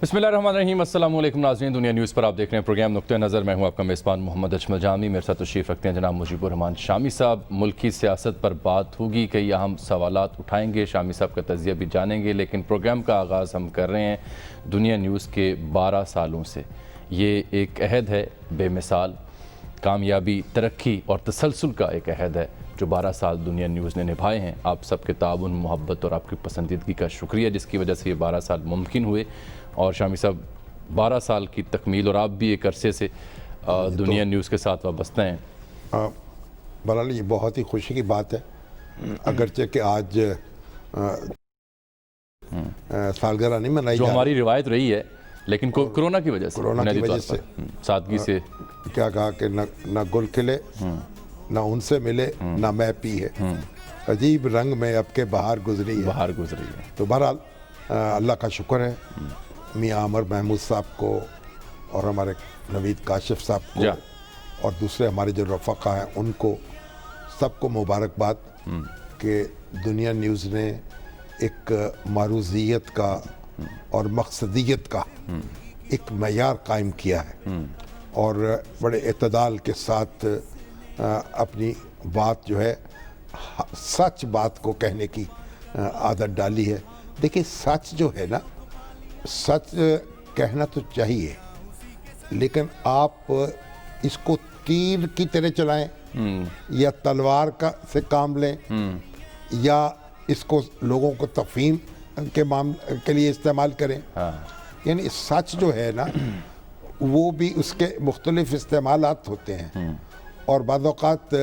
बिस्मिल्लाहिर्रहमानिर्रहीम। अस्सलाम वालेकुम नाज़रीन, दुनिया न्यूज़ पर आप देख रहे हैं प्रोग्राम नुक्ते नज़र। मैं हूं आपका मेज़बान मोहम्मद अजमल जामी। मेरे साथ तशरीफ़ रखते हैं जनाब मुजीबुर रहमान शामी साहब। मुल्क की सियासत पर बात होगी, कई अहम सवालात उठाएंगे, शामी साहब का तज़िया भी जानेंगे। लेकिन प्रोग्राम का आगाज़ हम कर रहे हैं दुनिया न्यूज़ के 12 सालों से। ये एक अहद है बेमिसाल, कामयाबी, तरक्की और तसलसल का एक अहद है जो 12 साल दुनिया न्यूज़ ने निभाए हैं। आप सबके ताउन, मोहब्बत और आपकी पसंदीदगी का शुक्रिया, जिसकी वजह से ये 12 साल मुमकिन हुए। और शामी साहब 12 साल की तकमील, और आप भी एक अरसे से दुनिया न्यूज़ के साथ वाबस्ता हैं। बहरहाल ये बहुत ही खुशी की बात है, अगरचे कि आज सालगिरह नहीं मनाई जो हमारी रिवायत रही है, लेकिन कोरोना की वजह से सादगी से क्या कहा कि न गुल खिले, न उनसे मिले, न मैं पी है, अजीब रंग में अब के बाहर गुजरी है। तो बहरहाल अल्लाह का शुक्र है मियाँ आमिर महमूद साहब को और हमारे नवीद काशिफ साहब को और दूसरे हमारे जो रफ़ाक़ा हैं उनको सबको मुबारकबाद कि दुनिया न्यूज़ ने एक मारूज़ियत का और मकसदियत का एक मयार कायम किया है और बड़े एतदाल के साथ अपनी बात जो है सच बात को कहने की आदत डाली है। देखिए, सच जो है ना, सच कहना तो चाहिए, लेकिन आप इसको तीर की तरह चलाएं या तलवार का से काम लें या इसको लोगों को तफहीम के लिए इस्तेमाल करें। यानी सच जो है ना, वो भी उसके मुख्तलिफ इस्तेमालात होते हैं और बाज़ औक़ात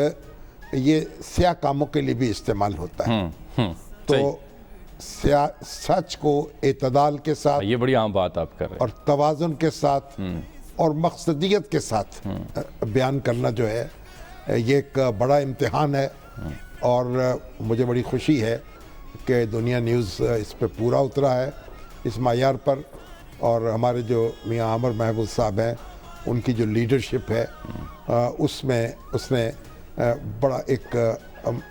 ये स्याह कामों के लिए भी इस्तेमाल होता है। तो सच को एतदाल के साथ, ये बड़ी आम बात आप कर रहे हैं, और तवाज़ुन के साथ और मकसदियत के साथ बयान करना जो है ये एक बड़ा इम्तिहान है। और मुझे बड़ी खुशी है कि दुनिया न्यूज़ इस पे पूरा उतरा है, इस मायार पर। और हमारे जो मियाँ आमिर महमूद साहब हैं, उनकी जो लीडरशिप है उसमें उसने बड़ा एक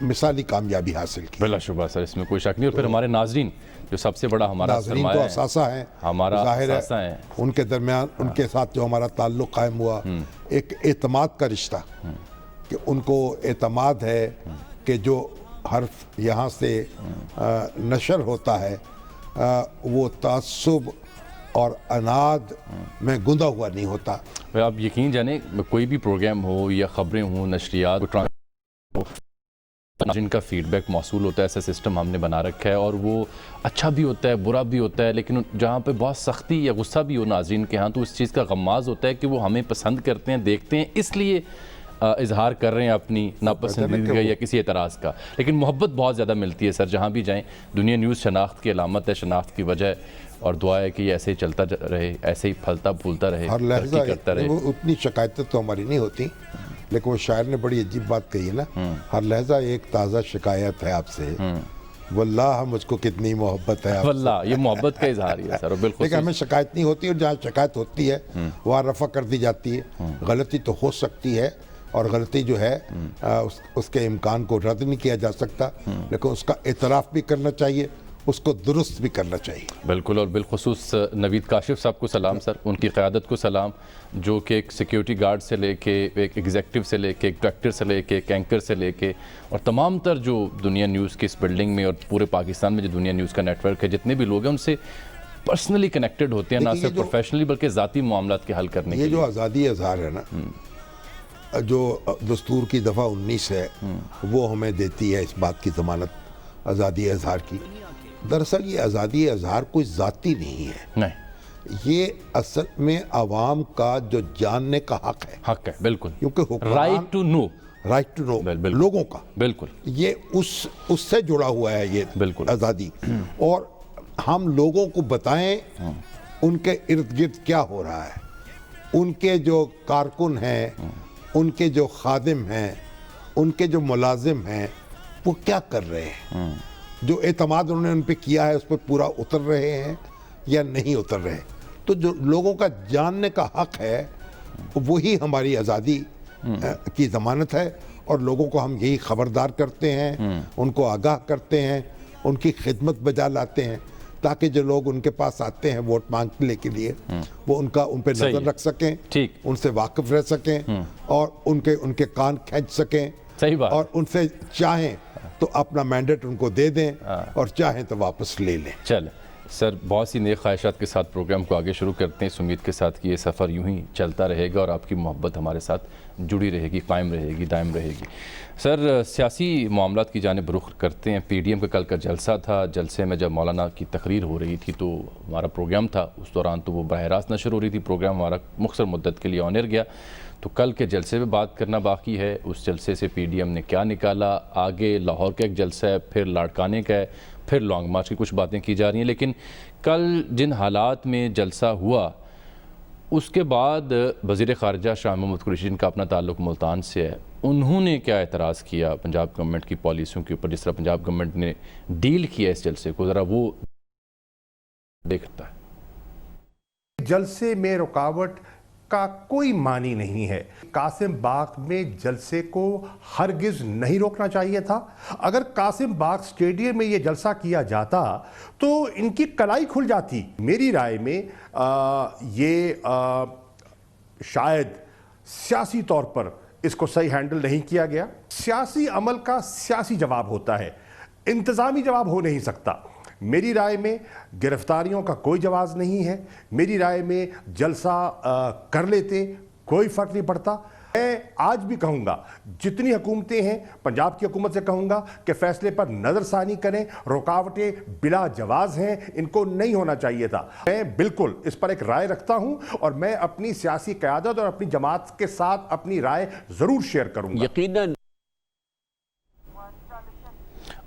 मिसाली कामयाबी हासिल की। बिलाशुबा सर, इसमें कोई शक नहीं। और फिर हमारे नाजरीन जो सबसे बड़ा हमारा नाजरीन तो असासा हैं, हमारा ज़ाहिर है उनके दरमियान उनके साथ जो हमारा ताल्लुक़ कायम हुआ, एक एतमाद का रिश्ता, कि उनको एतमाद है कि जो हर्फ यहाँ से नशर होता है वो तासुब और अनाद में गुंदा हुआ नहीं होता। आप यकीन जाने, कोई भी प्रोग्राम हो या ख़बरें हों, नशरियात हो, जिनका फीडबैक मौसूल होता है, ऐसा सिस्टम हमने बना रखा है। और वो अच्छा भी होता है, बुरा भी होता है, लेकिन जहाँ पे बहुत सख्ती या गुस्सा भी हो नाज़रीन के यहाँ, तो इस चीज़ का गम्माज़ होता है कि वो हमें पसंद करते हैं, देखते हैं, इसलिए इजहार कर रहे हैं अपनी नापसंदीदगी या किसी एतराज़ का। लेकिन मोहब्बत बहुत ज़्यादा मिलती है सर, जहाँ भी जाएँ। दुनिया न्यूज़ शनाख्त की अलामत है, शनाख्त की वजह, और दुआ है कि ये ऐसे ही चलता रहे, ऐसे ही फलता फूलता रहे, हर लहज़ा करता रहे। वो उतनी शिकायतें तो हमारी नहीं होती, लेकिन वो शायर ने बड़ी अजीब बात कही है ना, हर लहज़ा एक ताज़ा शिकायत है आपसे, वल्लाह मुझको कितनी मोहब्बत है आपसे। वल्लाह, ये मोहब्बत का इजहार है सर, बिल्कुल। लेकिन हमें शिकायत नहीं होती, और जहाँ शिकायत होती है वहाँ रफ़ा कर दी जाती है। गलती तो हो सकती है, और गलती जो है उसके इम्कान को रद्द नहीं किया जा सकता, लेकिन उसका एतराफ़ भी करना चाहिए, उसको दुरुस्त भी करना चाहिए। बिल्कुल। और बिलखुसूस नवीद काशिफ साहब को सलाम सर, उनकी क़यादत को सलाम, जो कि एक सिक्योरिटी गार्ड से लेके, एक एग्जेक्टिव से लेके, एक डायरेक्टर से लेके, एक एंकर से लेके, और तमाम तर जो दुनिया न्यूज़ की इस बिल्डिंग में और पूरे पाकिस्तान में जो दुनिया न्यूज़ का नेटवर्क है, जितने भी लोग हैं उनसे पर्सनली कनेक्टेड होते हैं, ना सिर्फ प्रोफेशनली बल्कि ज़ाती मामलात के हल करने के लिए। ये जो आज़ादी इज़हार है ना, जो दस्तूर की दफ़ा 19 है, वो हमें देती है इस बात की ज़मानत आज़ादी इज़हार की। दरअसल ये आज़ादी इज़हार कोई ज़ाती नहीं है, नहीं, ये असल में आवाम का जो जानने का हक है। बिल्कुल, क्योंकि राइट टू नो लोगों का, बिल्कुल, ये उससे जुड़ा हुआ है ये बिल्कुल आज़ादी। और हम लोगों को बताएं उनके इर्द गिर्द क्या हो रहा है, उनके जो कारकुन हैं, उनके जो खादिम हैं, उनके जो मुलाजिम हैं, वो क्या कर रहे हैं, जो एतमाद उन्होंने उन पे किया है उस पर पूरा उतर रहे हैं या नहीं उतर रहे। तो जो लोगों का जानने का हक है, वही हमारी आज़ादी की ज़मानत है। और लोगों को हम यही ख़बरदार करते हैं, उनको आगाह करते हैं, उनकी खिदमत बजा लाते हैं ताकि जो लोग उनके पास आते हैं वोट मांगने के लिए वो उन पे नजर रख सकें, ठीक, उनसे वाकिफ रह सकें और उनके कान खींच सकें, सही बात, और उनसे चाहें तो अपना मैंडेट उनको दे दें और चाहें तो वापस ले लें। चल सर, बहुत सी नेक ख्वाहिशात के साथ प्रोग्राम को आगे शुरू करते हैं, इस उम्मीद के साथ कि ये सफ़र यूं ही चलता रहेगा और आपकी मोहब्बत हमारे साथ जुड़ी रहेगी, कायम रहेगी, दायम रहेगी। सर, सियासी मामलात की जानिब रुख करते हैं। PDM का कल का जलसा था, जलसे में जब मौलाना की तकरीर हो रही थी तो हमारा प्रोग्राम था, उस दौरान तो वो बराह रास्त नशर हो रही थी, प्रोग्राम हमारा मुख्तसर मुद्दत के लिए ऑन एयर गया। तो कल के जलसे पे बात करना बाकी है, उस जलसे से PDM ने क्या निकाला, आगे लाहौर का एक जलसा है, फिर लाड़काने का है, फिर लॉन्ग मार्च की कुछ बातें की जा रही हैं। लेकिन कल जिन हालात में जलसा हुआ उसके बाद वज़ीर ख़ारिजा शाह महमूद कुरैशी, जिनका अपना ताल्लुक़ मुल्तान से है, उन्होंने क्या एतराज़ किया पंजाब गवर्नमेंट की पॉलिसियों के ऊपर, जिस तरह पंजाब गवर्नमेंट ने डील किया इस जलसे को, ज़रा वो देखता है। जलसे में रुकावट का कोई मानी नहीं है। कासिम बाग में जलसे को हरगिज नहीं रोकना चाहिए था। अगर कासिम बाग स्टेडियम में ये जलसा किया जाता तो इनकी कलाई खुल जाती। मेरी राय में शायद सियासी तौर पर इसको सही हैंडल नहीं किया गया। सियासी अमल का सियासी जवाब होता है, इंतज़ामी जवाब हो नहीं सकता। मेरी राय में गिरफ्तारियों का कोई जवाब नहीं है। मेरी राय में जलसा कर लेते, कोई फ़र्क नहीं पड़ता। मैं आज भी कहूँगा, जितनी हुकूमतें हैं, पंजाब की हुकूमत से कहूँगा कि फ़ैसले पर नज़रसानी करें। रुकावटें बिला जवाज़ हैं, इनको नहीं होना चाहिए था। मैं बिल्कुल इस पर एक राय रखता हूँ और मैं अपनी सियासी क़यादत और अपनी जमात के साथ अपनी राय ज़रूर शेयर करूँगा। यकीनन।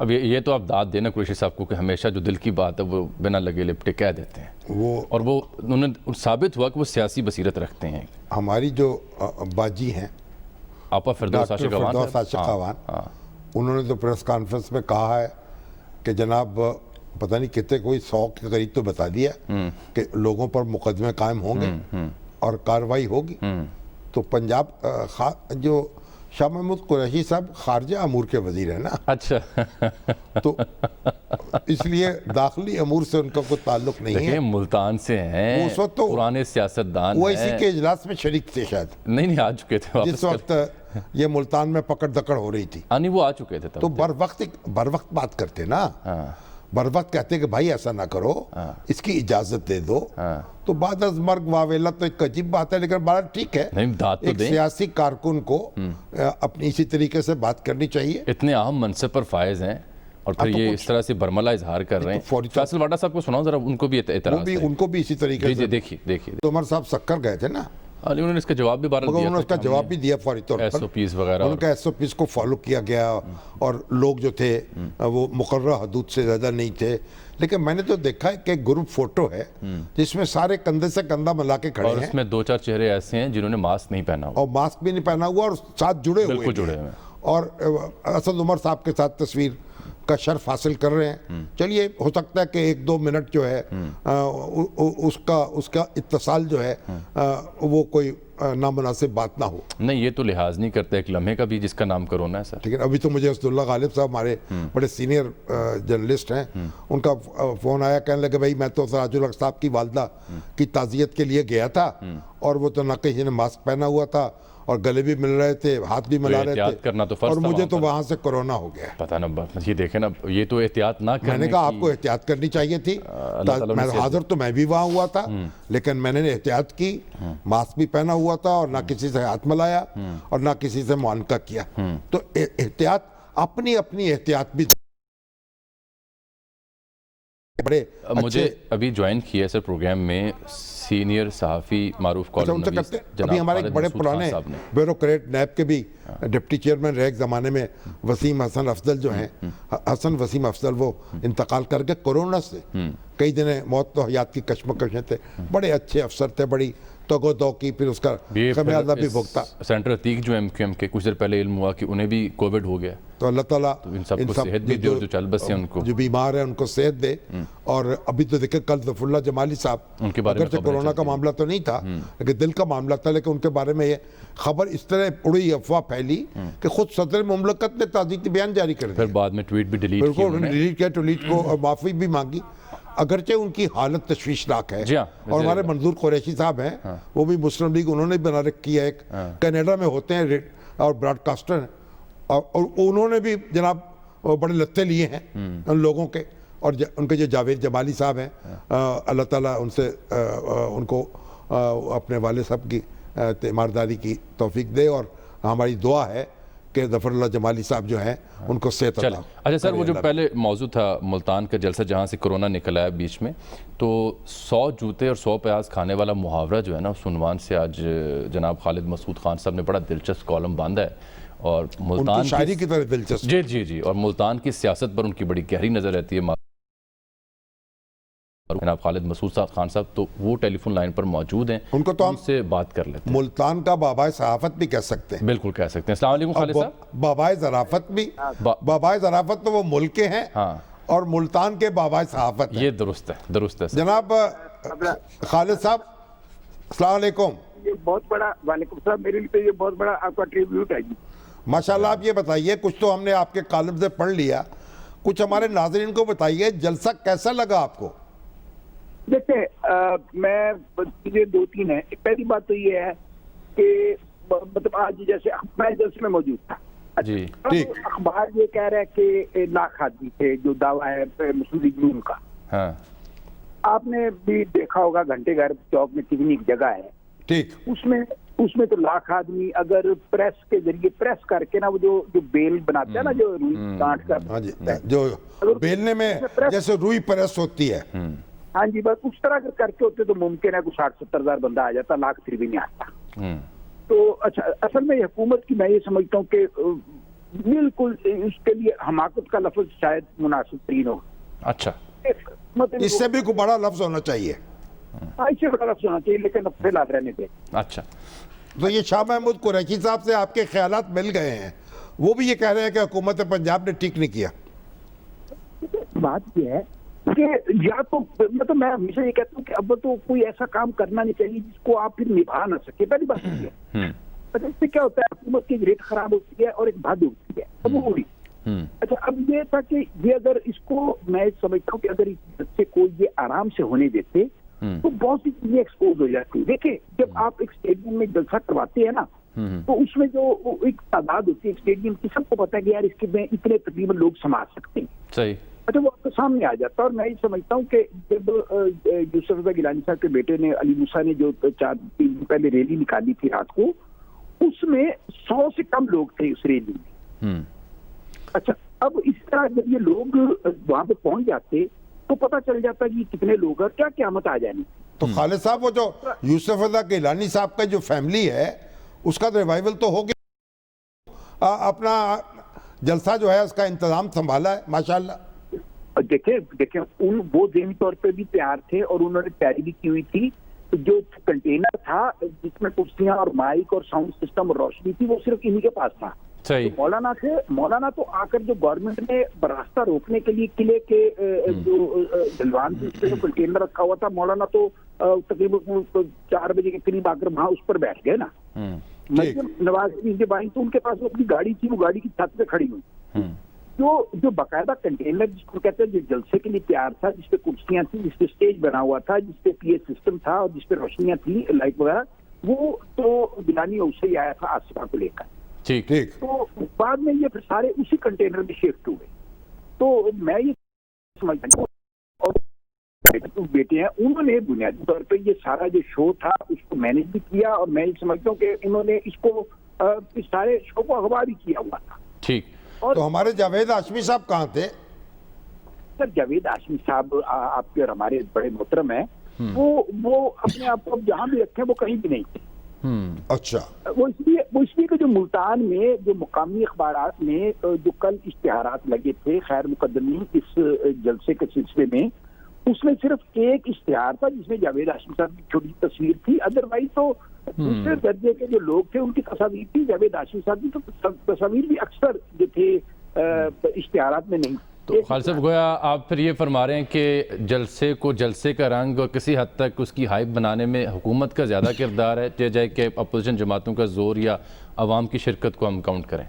अब ये तो आप दाद देना कुरैशी साहब को कि हमेशा जो दिल की बात है वो बिना लगे लिपटे कह देते हैं, और वो उन्होंने साबित हुआ कि वो सियासी बसीरत रखते हैं। हमारी जो बाजी हैं आपा फिरदौस आशिक अवान, उन्होंने तो प्रेस कॉन्फ्रेंस में कहा है कि जनाब पता नहीं कितने, कोई 100 के करीब तो बता दिया कि लोगों पर मुकदमे कायम होंगे और कार्रवाई होगी। तो पंजाब जो शाह महमूद कुरैशी साहब खारजा अमूर के वजीर है ना। अच्छा। तो इसलिए दाखिली अमूर से उनका कोई ताल्लुक नहीं है, मुल्तान से हैं, उस वक्त तो पुराने सियासतदान, वो इसी के इजलास में शरीक थे शायद। नहीं आ चुके थे जिस वक्त ये मुल्तान में पकड़ दकड़ हो रही थी। वो आ चुके थे तब। तो बर वक्त बात करते ना, बर वक्त कहते कि भाई ऐसा ना करो, इसकी इजाजत दे दो। तो बाद अज़ मर्ग वावेला तो एक अजीब बात है, लेकिन बात ठीक है, एक सियासी कारकुन को अपनी इसी तरीके से बात करनी चाहिए। इतने अहम मनसब पर फायज हैं और फिर ये इस तरह से बरमला इजहार कर रहे हैं। फैसल वाडा साहब को सुनाओ जरा, उनको भी उनको भी इसी तरीके से। देखिए तो उमर साहब सक्कर गए थे ना, उन्होंने इसका जवाब भी उन्होंने उसका जवाब भी दिया फौरी तौर पर। SOPs वगैरह, उनका SOPs को फॉलो किया गया और लोग जो थे वो मुकर्रर हदूद से ज़्यादा नहीं थे। लेकिन मैंने तो देखा है कि ग्रुप फोटो है जिसमें सारे कंधे से कंधा मिला के खड़े हैं, और उसमें 2-4 चेहरे ऐसे हैं जिन्होंने मास्क नहीं पहना हुआ, और मास्क भी नहीं पहना हुआ और साथ जुड़े हुए। और असद उमर साहब के साथ तस्वीर का शर्फ हासिल कर रहे हैं। चलिए, हो सकता है कि 1-2 मिनट जो है उसका इत्तसाल जो है वो कोई नामुनासिब बात ना हो। नहीं, ये तो लिहाज नहीं करता एक लम्हे का भी जिसका नाम करोना है सर। लेकिन अभी तो मुझे असदुल्ला गालिब साहब हमारे बड़े सीनियर जर्नलिस्ट हैं, उनका फ़ोन आया, कहने लगे भाई मैं तो सराजुल हक साहब की वालदा की ताज़ियत के लिए गया था और वो तो ना किसी ने मास्क पहना हुआ था और गले भी मिल रहे थे, हाथ भी मिला रहे थे, करना तो और मुझे तो वहाँ से कोरोना हो गया। पता ना, ये देखें ना, ये तो एहतियात ना करने। मैंने कहा आपको एहतियात करनी चाहिए थी। मैं हाजिर तो मैं भी वहाँ हुआ था, लेकिन मैंने एहतियात की, मास्क भी पहना हुआ था और ना किसी से हाथ मिलाया और ना किसी से मुआनका किया। तो एहतियात, अपनी अपनी एहतियात भी। बड़े मुझे अभी ज्वाइन किया सर प्रोग्राम में सीनियर सहाफ़ी मारूफ कॉलम, अभी हमारे एक बड़े पुराने ब्यूरोक्रेट नैब के भी डिप्टी चेयरमैन रहे एक ज़माने में, वसीम हसन अफजल जो हैं, हसन वसीम अफजल, वो इंतकाल करके कोरोना से कई दिन मौत तो हयात की कश्मकश थे। बड़े अच्छे अफसर थे, बड़ी तगो की, फिर उसका खमियाजा भी भुगता। सेंटर अतीक जो MQM के कुछ देर पहले इल्म हुआ कि उन्हें भी कोविड हो गया। तो अल्लाह ताला इन सबको सेहत भी दे, जो चल बसे उनको, जो बीमार है उनको सेहत दे। और अभी तो देखिए कल ज़फ़रुल्लाह जमाली साहब, उनके बारे में कोरोना का मामला तो नहीं था लेकिन दिल का मामला था, लेकिन उनके बारे में ये खबर इस तरह उड़ी, अफवाह फैली कि खुद सदर मुमलकत ने ताज़ीती बयान जारी कर दिया। फिर बाद में ट्वीट भी डिलीट किया, ट्वीट को माफ़ी भी मांगी। अगरचे उनकी हालत तशवीशनाक है। जी हाँ, और हमारे मंजूर कुरैशी साहब हैं, वो भी मुस्लिम लीग उन्होंने बना रखी है, एक कनाडा में होते हैं और ब्रॉडकास्टर हैं, और उन्होंने भी जनाब बड़े लत्ते लिए हैं उन लोगों के। और उनके जो जावेद जमाली साहब हैं, अल्लाह ताला उनसे उनको अपने वाले साहब की तीमारदारी की तौफीक दे, और हमारी दुआ है कि ज़फ़रुल्लाह जमाली साहब जो हैं उनको सेहत चलें। अच्छा सर, वो जो पहले मौजू था मुल्तान का जलसा जहाँ से कोरोना निकल आया बीच में, तो 100 जूते और 100 प्याज खाने वाला मुहावरा जो है ना, उस उन्वान से आज जनाब खालिद मसूद खान साहब ने बड़ा दिलचस्प कॉलम बांधा है, और मुल्तान शायरी की तरह दिलचस्प। जी जी जी, और मुल्तान की सियासत पर उनकी बड़ी गहरी नज़र रहती है जनाब खालिद मसूद खान साहब, तो वो टेलीफोन लाइन पर मौजूद हैं, उनको तो हम उनसे बात कर लेते हैं। मुल्तान का बाबाए सहाफत भी कह सकते हैं। बिल्कुल कह सकते हैं। अस्सलाम वालेकुम खालिद साहब। बाबाए ज़राफत भी, बाबाए ज़राफत तो वो मुल्क के हैं, हाँ, और मुल्तान के बाबाए सहाफत हैं। ये दुरुस्त है, दुरुस्त है। जनाब खालिद साहब, अस्सलाम वालेकुम। ये बहुत बड़ा, वालेकुम सलाम, मेरे लिए तो ये बहुत बड़ा आपका ट्रिब्यूट है जी। माशाल्लाह। आप ये बताइए, कुछ तो हमने आपके कॉलम से पढ़ लिया, कुछ हमारे नाज़रीन को बताइए, जलसा कैसा लगा आपको? देखिए, मैं चीजें 2-3 हैं। पहली बात तो ये है कि मतलब आज जैसे मैं जलसे में मौजूद था जी, ठीक। अखबार ये कह रहा है कि लाख आदमी थे, जो दावा है मुस्लिम लीग नून का। हाँ, आपने भी देखा होगा घंटे घर चौक में कितनी जगह है, ठीक। उसमें तो लाख आदमी अगर प्रेस के जरिए प्रेस करके ना, वो जो बेल बनाते हैं ना, जो रुई गांठ का, हाँ जी, जो बेलने में जैसे रुई प्रेस होती है, हाँ जी, बस उस तरह अगर करके होते तो मुमकिन है कुछ 60-70 हज़ार बंदा आ जाता, लाख फिर भी नहीं आता। तो अच्छा, असल में हुकूमत की मैं ये समझता हूँ कि बिल्कुल उसके लिए हमाकत का लफ्ज शायद मुनासिब तरीन हो। अच्छा, मतलब इससे भी कोई बड़ा लफ्ज होना चाहिए। इससे बड़ा लफ्ज होना चाहिए, लेकिन अब फिलहाल रहने दे। अच्छा, तो ये शाह महमूद कुरैशी साहब से आपके ख्यालात मिल गए हैं, वो भी ये कह रहे हैं कि हुकूमत पंजाब ने ठीक नहीं किया। बात यह है कि या तो मतलब मैं हमेशा ये कहता हूँ कि अब तो कोई ऐसा काम करना नहीं चाहिए जिसको आप फिर निभा ना सके। पहली बात ये है, अच्छा इससे क्या होता है, हुकूमत की रेट खराब होती है और एक भाद होती है, अब वो हुई। अच्छा, अब ये था कि ये अगर इसको मैं समझता हूँ कि अगर इस बच्चे को ये आराम से होने देते तो बहुत सी चीजें एक्सपोज हो जाती है। देखिए, जब आप एक स्टेडियम में जलसा करवाते हैं ना, तो उसमें जो एक तादाद होती है स्टेडियम की, सबको पता है कि यार इसके में इतने तकरीबन लोग समा सकते हैं। सही। अच्छा, वो आपके सामने आ जाता है। और मैं ये समझता हूँ कि जब यूसुफ रज़ा गिलानी साहब के बेटे ने, अली मूसा ने जो 4 दिन पहले रैली निकाली थी रात को, उसमें 100 से कम लोग थे उस रैली में। अच्छा, अब इस तरह जब ये लोग वहां पे पहुंच जाते तो पता चल जाता कि कितने लोग हैं, क्या क़यामत आ जानी। तो खालिद साहब, वो जो यूसुफ रज़ा गिलानी साहब का जो फैमिली है, उसका रिवाइवल तो हो गया, अपना जलसा जो है उसका इंतजाम संभाला है माशाल्लाह। देखिए वो ज़हनी तौर पे भी तैयार थे और उन्होंने तैयारी भी की हुई थी। जो कंटेनर था जिसमें कुर्सियां और माइक और साउंड सिस्टम और रोशनी थी, वो सिर्फ इन्हीं के पास था। सही। तो मौलाना तो आकर जो गवर्नमेंट ने रास्ता रोकने के लिए किले के जो ढलवान थी उसपे जो कंटेनर रखा हुआ था, मौलाना तो तकरीबन 4 बजे के करीब आकर वहां उस पर बैठ गए ना। नवाज शरीफ जब आई तो उनके पास अपनी गाड़ी थी, वो गाड़ी की छत पे खड़ी हुई। जो बाकायदा कंटेनर जिसको कहते हैं, जो जलसे के लिए तैयार था, जिसपे कुर्सियां थी, जिसपे स्टेज बना हुआ था, जिसपे पीए सिस्टम था और जिसपे रोशनियां थी, लाइट वगैरह, वो तो गिलानी उससे ही आया था आसिफा को लेकर। ठीक। तो बाद में ये फिर सारे उसी कंटेनर में शिफ्ट हुए। तो मैं ये समझता हूँ, और बेटे हैं, उन्होंने बुनियादी तौर पे ये सारा जो शो था उसको मैनेज भी किया, और मैं ये समझता हूँ कि उन्होंने इसको इस सारे शो को अगवा भी किया हुआ था। ठीक। तो हमारे जावेद हाशमी साहब कहाँ थे? सर, जावेद हाशमी साहब आपके और हमारे बड़े मोहतरम हैं, वो अपने आप को जहाँ भी रखे वो कहीं भी नहीं थे। अच्छा, वो इसलिए कि जो मुल्तान में जो मुकामी अखबारात में जो कल इश्तिहारात लगे थे खैर मुकदमी इस जलसे के सिलसिले में, उसमें सिर्फ एक इश्तिहार था जिसमें जावेद हाशमी साहब की छोटी तस्वीर थी। अदरवाइज तो दूसरे दर्जे के जो लोग थे उनकी तस्वीर थी। जावेद हाशमी साहब की तो तस्वीर भी अक्सर जो थे इश्तिहारात में नहीं। तो खालिद साहब, गोया आप फिर ये फरमा रहे हैं कि जलसे का रंग और किसी हद तक उसकी हाइप बनाने में हुकूमत का ज़्यादा किरदार है, चाहे कि अपोजिशन जमातों का जोर या अवाम की शिरकत को हम काउंट करें?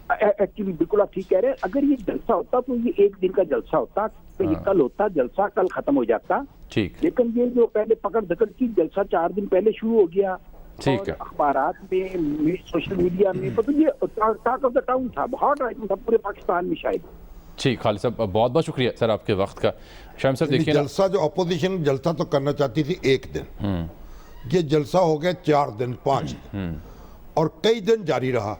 एक्चुअली बिल्कुल आप ठीक कह रहे हैं, अगर ये जलसा होता तो ये एक दिन का जलसा होता, तो ये कल होता जलसा, कल खत्म हो जाता। ठीक, लेकिन ये जो पहले पकड़ धकड़ की जलसा 4 दिन पहले शुरू हो गया, ठीक और है। अखबारात में, सोशल मीडिया में, तो ये टॉक ऑफ द टाउन था, बहुत राइटिंग था पूरे पाकिस्तान में शायद। ठीक, खालिद साहब बहुत बहुत शुक्रिया सर आपके वक्त का। शाम साहब देखिए ना, जलसा जो अपोजिशन जलसा तो करना चाहती थी एक दिन, ये जलसा हो गया 4 दिन 5 दिन और कई दिन जारी रहा,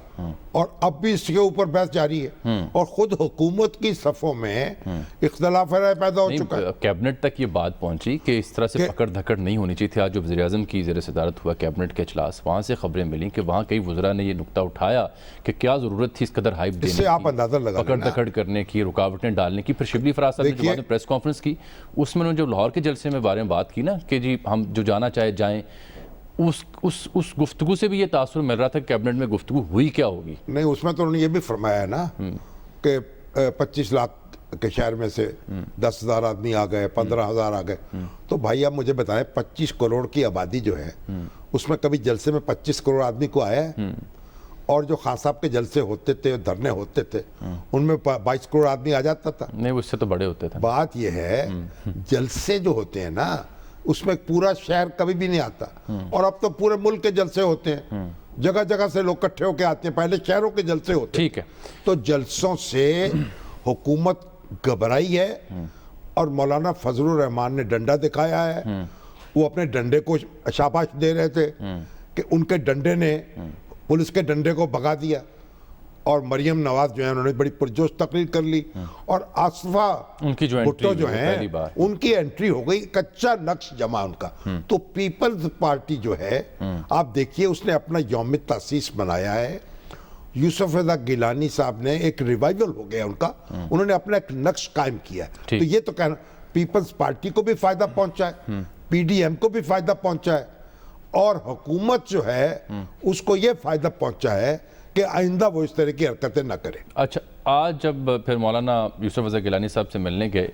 और अब भी इसके ऊपर बहस जारी है, और खुद हुकूमत की सफ़ों में इख्तलाफ राय पैदा हो चुका है। कैबिनेट तक ये बात पहुंची कि इस तरह से पकड़ धकड़ नहीं होनी चाहिए थी। आज जो वज़ीर-ए-आज़म की ज़ेर सदारत हुआ कैबिनेट के इजलास, वहाँ से खबरें मिली कि वहाँ कई वज़रा ने ये नुक्ता उठाया कि क्या ज़रूरत थी इस कदर हाइप देने इससे आप अंदाज़ा लगा पकड़ धकड़ करने की, रुकावटें डालने की। फिर शिबली फराज साहब ने जो बाद में प्रेस कॉन्फ्रेंस की, उसमें उन्होंने जो लाहौर के जलसे में बारे में बात की ना कि जी हम जो जाना चाहे जाएँ, उस गुफ्तगू से भी ये तासुर मिल रहा था कि कैबिनेट में गुफ्तगू हुई क्या होगी। नहीं, उसमें तो उन्होंने ये भी फरमाया है ना कि 25 लाख के शहर में से 10,000 आदमी आ गए, 15,000 आ गए। तो भाई आप मुझे बताएं, 25 करोड़ की आबादी जो है उसमें कभी जलसे में 25 करोड़ आदमी को आया है? और जो खान साहब के जलसे होते थे, धरने होते थे, उनमें 22 करोड़ आदमी आ जाता था? नहीं, उससे तो बड़े होते थे। बात यह है, जलसे जो होते हैं ना, उसमें पूरा शहर कभी भी नहीं आता, और अब तो पूरे मुल्क के जलसे होते हैं, जगह जगह से लोग इकट्ठे होकर आते हैं। पहले शहरों के जलसे होते हैं। ठीक है, तो जलसों से हुकूमत घबराई है, और मौलाना फजलुर रहमान ने डंडा दिखाया है। वो अपने डंडे को शाबाश दे रहे थे कि उनके डंडे ने पुलिस के डंडे को भगा दिया, और मरियम नवाज जो है उन्होंने बड़ी पुरजोश तकरीर कर ली, और आसफा उनकी जो भुट्टो एंट्री जो हुई है पहली बार, उनकी एंट्री हो गई, कच्चा नक्श जमा उनका। तो पीपल्स पार्टी जो है, आप देखिए, उसने अपना यौम तासीस मनाया है। यूसुफ रज़ा गिलानी साहब ने, एक रिवाइवल हो गया उनका, उन्होंने अपना एक नक्श कायम किया। तो ये तो कहना, पीपल्स पार्टी को भी फायदा पहुंचा है, पीडीएम को भी फायदा पहुंचा है, और हुकूमत जो है उसको ये फायदा पहुंचा है कि आइंदा वो इस तरह की हरकतें न करे। अच्छा, आज जब फिर मौलाना यूसुफ रज़ा गिलानी साहब से मिलने गए,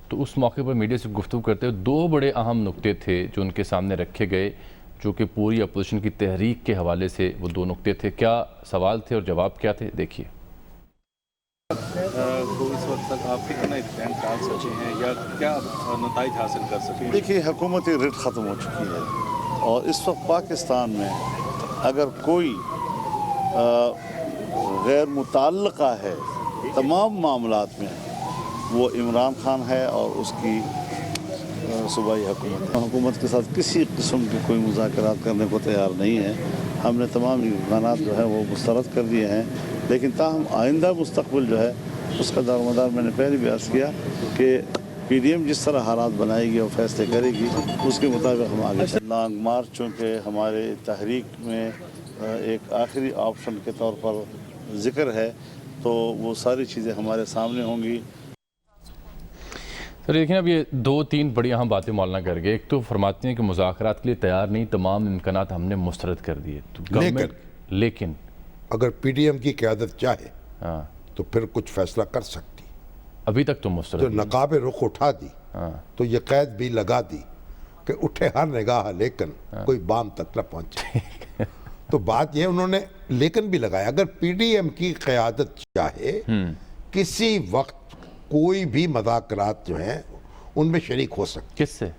तो उस मौके पर मीडिया से गुफ्तगू करते हुए 2 बड़े अहम नुक्ते थे जो उनके सामने रखे गए, जो कि पूरी अपोजिशन की तहरीक के हवाले से वो 2 नुक्ते थे। क्या सवाल थे और जवाब क्या थे, देखिए। तो इस वक्त तक आप कितना इत्मीनान डाल सके हैं या क्या नताइज हासिल कर सकें? देखिए, हुकूमती रिट ख़त्म हो चुकी है, और इस वक्त पाकिस्तान में अगर कोई गैर मुतल्लका है तमाम मामलात में, वो इमरान खान है और उसकी सूबाई हुकूमत के साथ किसी किस्म की कोई मुज़ाकरात करने को तैयार नहीं है। हमने तमाम इम्कानात जो है वो मुस्तरद कर दिए हैं, लेकिन ताहम आइंदा मुस्तक़बिल जो है उसका दारोमदार मैंने पहले भी अर्ज़ किया कि पीडीएम जिस तरह हालात बनाएगी और फैसले करेगी, उसके मुताबिक हम आगे लॉन्ग मार्च, चूँकि हमारे तहरीक में एक आखिरी ऑप्शन के तौर पर ज़िक्र है, तो वो सारी चीज़ें हमारे सामने होंगी। सर देखिए, अब ये 2-3 बड़ी अहम बातें मौलाना कर गए। एक तो फरमाते हैं कि मुज़ाकरात के लिए तैयार नहीं, तमाम इम्कानात हमने मुस्तरद कर दिए। तो लेकिन अगर पीडीएम की क़यादत चाहे हाँ, तो फिर कुछ फैसला कर सकती। अभी तक तो मुस्तरद जो नकाब रुख उठा दी, तो ये कैद भी लगा दी कि उठे हर निगाह लेकिन कोई बाम तक न पहुंचे। तो बात ये, उन्होंने लेकिन भी लगाया, अगर पीडीएम की क़यादत चाहे, किसी वक्त कोई भी मुज़ाकरात जो हैं उनमें शरीक हो सकते। किससे?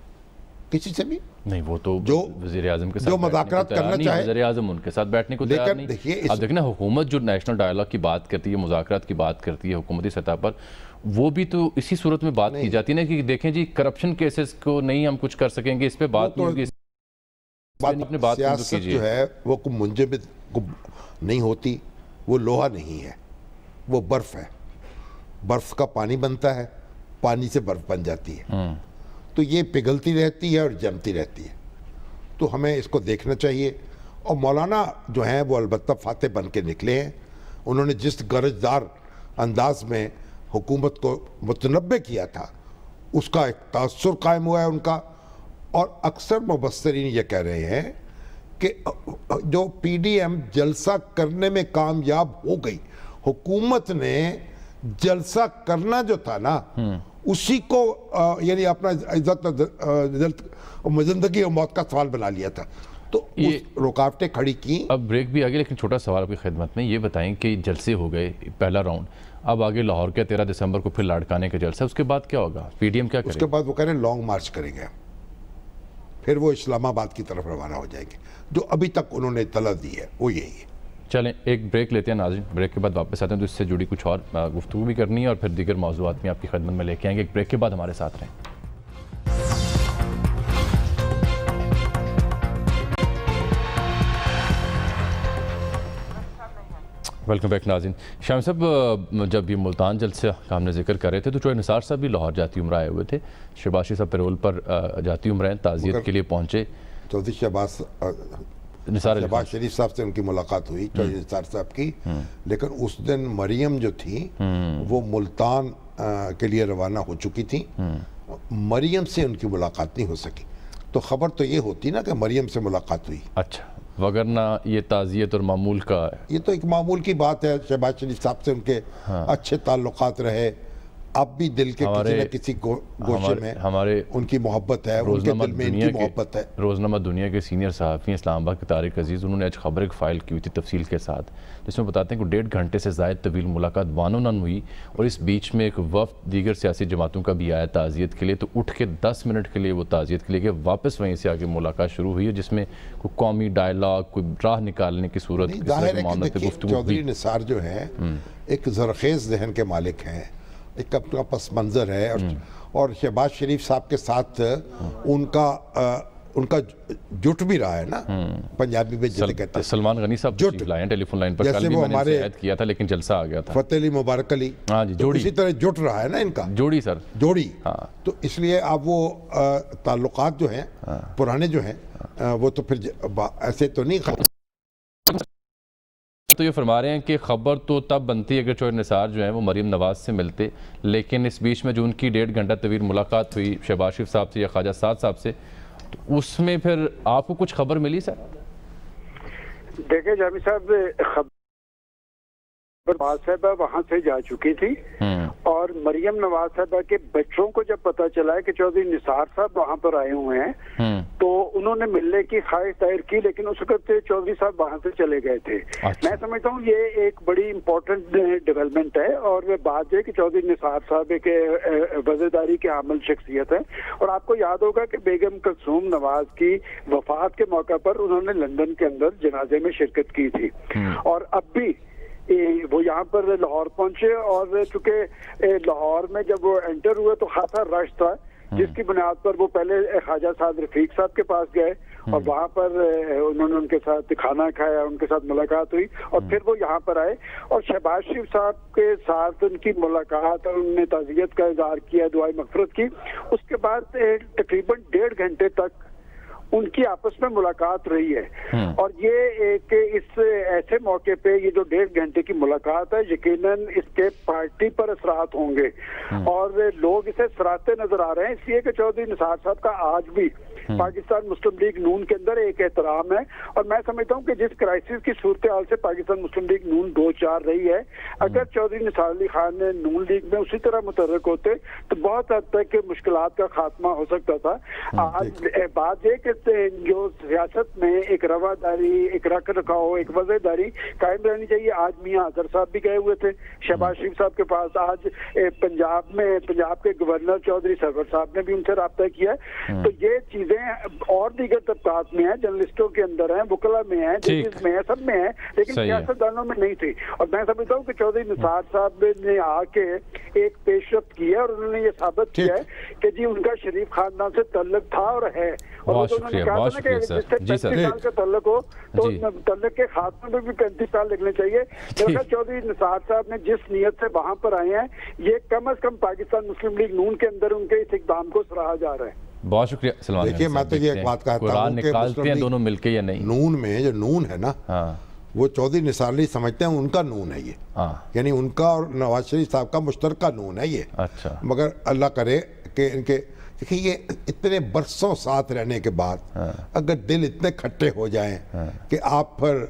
किसी से भी नहीं, वो तो जो वज़ीर-ए-आज़म के साथ जो मुज़ाकरात करना चाहे, वज़ीर-ए-आज़म उनके साथ बैठने को तैयार नहीं। देखिए, आप देखना, हुकूमत जो नेशनल डायलॉग की बात करती है, मुज़ाकरात की बात करती है हुकूमती सतह पर, वो भी तो इसी सूरत में बात की जाती है ना कि देखें जी, करप्शन केसेस को नहीं हम कुछ कर सकेंगे, इस पे बात नहीं होगी, अपने बात सियासत जो है वो मुंजमद नहीं होती, वो लोहा नहीं है, वो बर्फ़ है। बर्फ़ का पानी बनता है, पानी से बर्फ़ बन जाती है, तो ये पिघलती रहती है और जमती रहती है। तो हमें इसको देखना चाहिए। और मौलाना जो हैं वो अलबत्ता फातेह बन के निकले हैं। उन्होंने जिस गरजदार अंदाज में हुकूमत को मुतनब्बे किया था, उसका एक तासुर कायम हुआ है उनका। और अक्सर मुबस्सरीन ये कह रहे हैं कि जो पीडीएम जलसा करने में कामयाब हो गई, हुकूमत ने जलसा करना जो था ना, उसी को यानी अपना इज्जत जिंदगी और मौत का सवाल बना लिया था। تو رکاوٹیں کھڑی کی. اب بریک بھی آگے، لیکن چھوٹا سوال آپ کی خدمت میں، یہ بتائیں کہ جلسے ہو گئے پہلا راؤنڈ، اب آگے لاہور کے 13 دسمبر کو پھر لاڑکانے کا جلسہ، اس کے بعد کیا ہوگا؟ پی ڈی ایم کیا کرے گا؟ اس کے بعد وہ کہہ رہے ہیں لانگ مارچ کریں گے، پھر وہ اسلام آباد کی طرف روانہ ہو جائیں گے. جو ابھی تک انہوں نے اطلاع دی ہے وہ یہی ہے. چلیں ایک بریک لیتے ہیں ناظرین، بریک کے بعد واپس آتے ہیں تو اس سے جڑی کچھ اور گفتگو بھی کرنی ہے اور پھر دیگر موضوعات میں آپ کی خدمت میں لے کے آئیں گے. ایک بریک کے بعد ہمارے ساتھ رہیں. ویلکم بیک ناظرین. شامی صاحب، جب یہ ملتان جلسے کا ہم نے ذکر کر رہے تھے تو چوہے نثار صاحب بھی لاہور جاتی عمرہ آئے ہوئے تھے. شہباز شریف صاحب پیرول پر جاتی عمرہ ہیں، تعزیت کے لیے پہنچے. چودھری شہباز شریف صاحب سے ان کی ملاقات ہوئی، چودھری نثار صاحب کی، لیکن اس دن مریم جو تھی وہ ملتان کے لیے روانہ ہو چکی تھی. مریم سے ان کی ملاقات نہیں ہو سکی. تو خبر تو یہ ہوتی نا کہ مریم سے ملاقات ہوئی. اچھا، وگرنہ یہ تعزیت اور معمول کا یہ تو ایک معمول کی بات ہے. شہباز شریف صاحب سے ان کے اچھے تعلقات رہے، اب بھی دل کے کسی نہ کسی گوشے میں ہمارے ان کی محبت ہے، ان کے دل میں ان کی محبت ہے. روزنامہ دنیا کے سینئر صحافی اسلام آباد کے طارق عزیز، انہوں نے آج خبر ایک فائل کی ہوئی تھی تفصیل کے ساتھ، جس میں بتاتے ہیں کہ 1.5 گھنٹے سے زائد طویل ملاقات وان آن ہوئی، اور اس بیچ میں ایک وفد دیگر سیاسی جماعتوں کا بھی آیا تعزیت کے لیے. تو اٹھ کے 10 منٹ کے لیے وہ تعزیت کے لیے گئے، واپس وہیں سے آگے ملاقات شروع ہوئی ہے، جس میں کوئی قومی ڈائلاگ، کوئی راہ نکالنے کی صورت، ظاہر ہے کہ چودھری نثار جو ہے ایک زرخیز ذہن کے مالک ہیں، ایک اپنا پس منظر ہے، اور شہباز شریف صاحب کے ساتھ ان کا جٹ بھی رہا ہے نا، پنجابی میں جسے کہتے ہیں. سلمان غنی صاحب جٹ لائن ٹیلی فون لائن پر، کل بھی میں نے ان سے عہد کیا تھا لیکن جلسہ آ گیا تھا. فتح علی مبارک علی، ہاں جی، جوڑی اسی طرح جٹ رہا ہے نا ان کا، جوڑی سر، جوڑی. تو اس لیے اب وہ تعلقات جو ہیں پرانے جو ہیں وہ تو پھر ایسے تو نہیں ختم. تو یہ فرما رہے ہیں کہ خبر تو تب بنتی اگر چوہے نثار جو ہیں وہ مریم نواز سے ملتے، لیکن اس بیچ میں جو ان کی 1.5 گھنٹہ طویل ملاقات ہوئی شہباز شریف صاحب سے یا خواجہ سعد صاحب سے، تو اس میں پھر آپ کو کچھ خبر ملی سر؟ دیکھیں جامی صاحب، خبر نواز صاحبہ وہاں سے جا چکی تھی، اور مریم نواز صاحبہ کے بچوں کو جب پتا چلا ہے کہ چودھری نثار صاحب وہاں پر آئے ہوئے ہیں تو انہوں نے ملنے کی خواہش ظاہر کی، لیکن اس وقت چودھری صاحب وہاں سے چلے گئے تھے. میں سمجھتا ہوں یہ ایک بڑی امپورٹنٹ ڈیولپمنٹ ہے، اور وہ بات ہے کہ چودھری نثار صاحب ایک وزیرداری کے عامل شخصیت ہے. اور آپ کو یاد ہوگا کہ بیگم کلثوم نواز کی وفات کے موقع پر انہوں نے لندن کے اندر جنازے میں شرکت کی تھی، اور اب بھی وہ یہاں پر لاہور پہنچے، اور چونکہ لاہور میں جب وہ انٹر ہوئے تو خاصا رش تھا، جس کی بنیاد پر وہ پہلے خواجہ سعد رفیق صاحب کے پاس گئے اور وہاں پر انہوں نے ان کے ساتھ کھانا کھایا، ان کے ساتھ ملاقات ہوئی، اور پھر وہ یہاں پر آئے اور شہباز شریف صاحب کے ساتھ ان کی ملاقات اور انہوں نے تعزیت کا اظہار کیا، دعائے مغفرت کی. اس کے بعد تقریباً 1.5 گھنٹے تک ان کی آپس میں ملاقات رہی ہے. اور یہ ایک اس ایسے موقع پہ یہ جو 1.5 گھنٹے کی ملاقات ہے، یقیناً اس کے پارٹی پر اثرات ہوں گے، اور لوگ اسے سراہتے نظر آ رہے ہیں، اس لیے کہ چودھری نثار صاحب کا آج بھی پاکستان مسلم لیگ نون کے اندر ایک احترام ہے. اور میں سمجھتا ہوں کہ جس کرائسس کی صورتحال سے پاکستان مسلم لیگ نون 2-4 رہی ہے، اگر چودھری نثار علی خان نے نون لیگ میں اسی طرح متحرک ہوتے تو بہت حد تک مشکلات کا خاتمہ ہو سکتا تھا. آج بات یہ کہ جو سیاست میں ایک رواداری، ایک رکھ رکھاؤ، ایک وزیرداری قائم رہنی چاہیے. آج میاں اظہر صاحب بھی گئے ہوئے تھے شہباز شریف صاحب کے پاس، آج پنجاب کے گورنر چودھری سرور صاحب نے بھی ان سے رابطہ کیا. تو یہ چیزیں اور دیگر طبقات میں ہیں، جرنلسٹوں کے اندر ہیں، وکلا میں ہیں، ججز میں ہیں، سب میں ہیں، لیکن سیاستدانوں میں نہیں تھی. اور میں سمجھتا ہوں کہ چودھری نثار صاحب نے آ کے ایک پیش رفت کی ہے، اور انہوں نے یہ ثابت کیا ہے کہ جی ان کا شریف خاندان سے تعلق تھا اور ہے. اور وہ تو انہوں نے کہا تھا نا کہ جس سے 35 سال کا تعلق ہو تو تعلق کے خاتمے میں بھی 35 سال لگنے چاہیے. چودھری نثار صاحب نے جس نیت سے وہاں پر آئے ہیں، یہ کم از کم پاکستان مسلم لیگ نون کے اندر ان کے اس اقدام کو سراہا جا رہا ہے. بہت شکریہ سلمان. دیکھیے میں تو یہ ایک بات کہتا ہوں کہ نکالتے ہیں دونوں مل کے یا نہیں، نون میں جو نون ہے نا وہ چودھری نثار علی سمجھتے ہیں ان کا نون ہے یہ، یعنی ان کا اور نواز شریف صاحب کا مشترکہ نون ہے یہ. اچھا، مگر اللہ کرے کہ ان کے دیکھیں یہ اتنے برسوں ساتھ رہنے کے بعد اگر دل اتنے کھٹے ہو جائیں کہ آپ پھر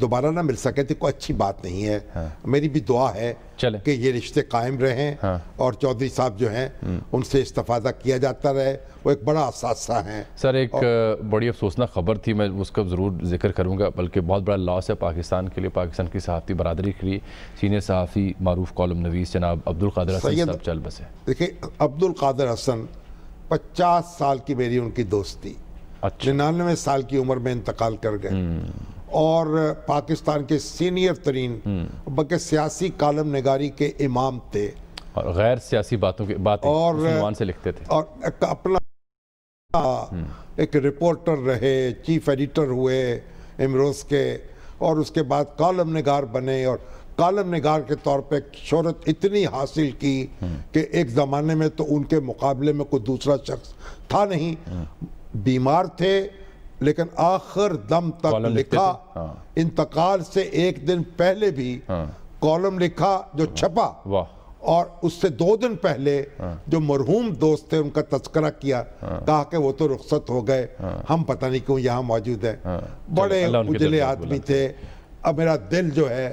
دوبارہ نہ مل سکے تو کوئی اچھی بات نہیں ہے. میری بھی دعا ہے چلیں کہ یہ رشتے قائم رہیں اور چودھری صاحب جو ہیں ان سے استفادہ کیا جاتا رہے. وہ ایک بڑا اثاثہ ہیں. سر ایک بڑی افسوسناک خبر تھی, میں اس کا ضرور ذکر کروں گا, بلکہ بہت بڑا لاس ہے پاکستان کے لیے, پاکستان کی صحافتی برادری کے لیے. سینئر صحافی معروف کالم نویس جناب عبدالقادر حسن صاحب چل بسے. دیکھیں عبدالقادر حسن 50 سال کی میری ان کی دوستی, 99 سال کی عمر میں انتقال کر گئے اور پاکستان کے سینئر ترین بلکہ سیاسی کالم نگاری کے امام تھے اور غیر سیاسی باتیں عنوان سے لکھتے تھے اور اپنا ایک رپورٹر رہے, چیف ایڈیٹر ہوئے امروز کے, اور اس کے بعد کالم نگار بنے اور کالم نگار کے طور پہ شہرت اتنی حاصل کی کہ ایک زمانے میں تو ان کے مقابلے میں کوئی دوسرا شخص تھا نہیں. بیمار تھے لیکن آخر دم تک لکھا, انتقال سے ایک دن پہلے بھی کالم لکھا جو چھپا, اور اس سے 2 دن پہلے جو مرحوم دوست تھے ان کا تذکرہ کیا, کہا کہ وہ تو رخصت ہو گئے, ہم پتہ نہیں کیوں یہاں موجود ہیں. بڑے اجلے آدمی تھے. اب میرا دل جو ہے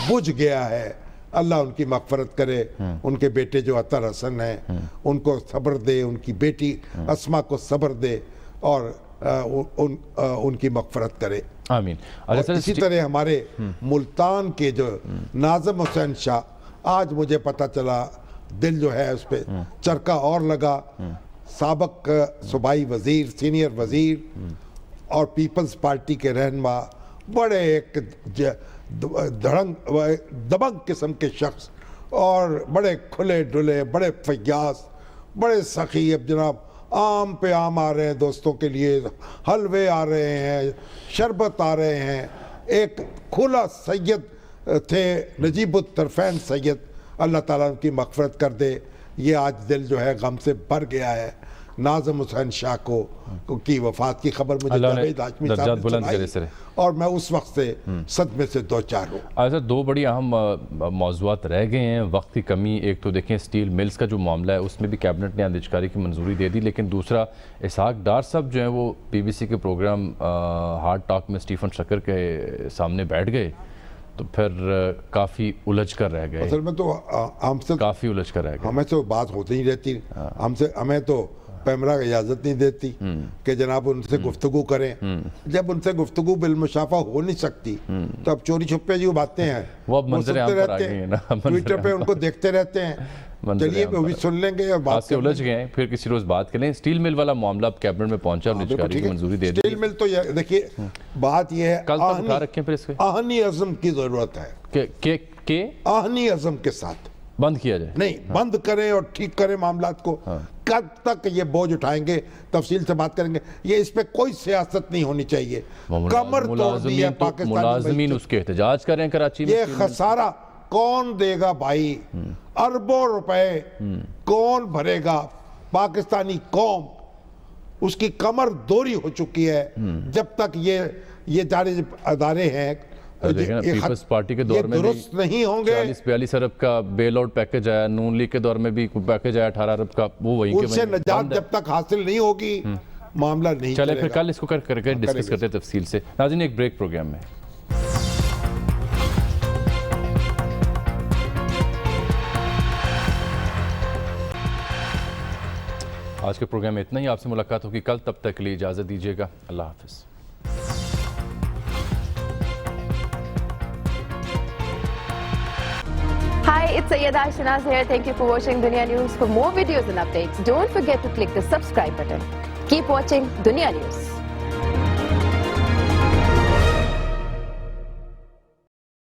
بجھ گیا ہے, اللہ ان کی مغفرت کرے. ان کے بیٹے جو عطر حسن ہیں ان کو صبر دے, ان کی بیٹی اسما کو صبر دے اور ان کی مغفرت کرے. آمین. اسی طرح ہمارے ملتان کے جو ناظم حسین شاہ, آج مجھے پتہ چلا, دل جو ہے اس پہ چرکہ اور لگا. سابق صوبائی وزیر, سینئر وزیر اور پیپلز پارٹی کے رہنما, بڑے ایک دبنگ قسم کے شخص اور بڑے کھلے ڈھلے, بڑے فیاض, بڑے سخی. اب جناب آم پہ آم آ رہے ہیں دوستوں کے لیے, حلوے آ رہے ہیں, شربت آ رہے ہیں. ایک کھلا سید تھے نجیب الطرفین سید, اللہ تعالیٰ ان کی مغفرت کر دے. یہ آج دل جو ہے غم سے بھر گیا ہے. ناظم حسین شاہ کو کی وفات کی خبر مجھے جاوید ہاشمی صاحب نے سنائی اور میں اس وقت سے صدمے سے دو چار ہوں. ایسا 2 بڑی اہم موضوعات رہ گئے ہیں, وقت کی کمی. ایک تو دیکھیں سٹیل ملز کا جو معاملہ ہے اس میں بھی کیبنٹ نے اندیشکاری کی منظوری دے دی, لیکن دوسرا اسحاق ڈار صاحب جو ہیں وہ پی بی سی کے پروگرام ہارڈ ٹاک میں اسٹیفن شکر کے سامنے بیٹھ گئے, تو پھر کافی الجھ کر رہ گئے. اصل میں تو ہم سے کافی الجھ کر رہ گئے. ہمیں تو بات ہوتی ہی رہتی, ہمیں تو پیمرا اجازت نہیں دیتی کہ جناب ان سے گفتگو کریں. جب ان سے گفتگو بالمشافہ ہو نہیں سکتی تو اب چوری چھپے جو باتیں ہیں وہ اب منظر عام پر آ گئی ہیں نا, ٹویٹر پہ ان کو دیکھتے رہتے ہیں. چلیے وہ بھی سن لیں گے اور بات سے الجھ گئے ہیں, پھر کسی روز بات کریں. سٹیل مل والا معاملہ اب کیبنٹ میں پہنچا اور اندیشکاری کی منظوری دے دی. سٹیل مل تو دیکھیے بات یہ ہے, کل تک اٹھا رکھیں پھر اس کے آہنی عزم کی ضرورت ہے کہ آہنی عزم کے ساتھ بند کیا جائے. نہیں, بند کریں اور ٹھیک کریں معاملات کو. کب تک یہ بوجھ اٹھائیں گے, تفصیل سے بات کریں گے. یہ اس پہ کوئی سیاست نہیں ہونی چاہیے. کمر توڑ دی ہے پاکستانی ملازمین اس کے احتجاج کریں کراچی میں. یہ خسارہ کون دے گا بھائی؟ اربوں روپے کون بھرے گا؟ پاکستانی قوم, اس کی کمر دوری ہو چکی ہے. جب تک یہ جاری ادارے ہیں پیپلز پارٹی کے دور میں درست نہیں ہوں گے. 40-42 ارب کا بیل آؤٹ پیکج آیا, نون لیگ کے دور میں بھی پیکج آیا 18 ارب کا, وہ وہیں کے ان سے نجات جب تک حاصل نہیں ہوگی معاملہ نہیں چلے گا. چلے پھر کل اس کو کر کے ڈسکس کرتے تفصیل سے. ناظرین ایک بریک پروگرام میں. آج کے پروگرام میں اتنا ہی, آپ سے ملاقات ہوگی کل, تب تک کے لیے اجازت دیجیے گا. اللہ حافظ. Hi, it's Sayyeda Shanaz here. Thank you for watching Dunya News. For more videos and updates, don't forget to click the subscribe button. Keep watching Dunya News.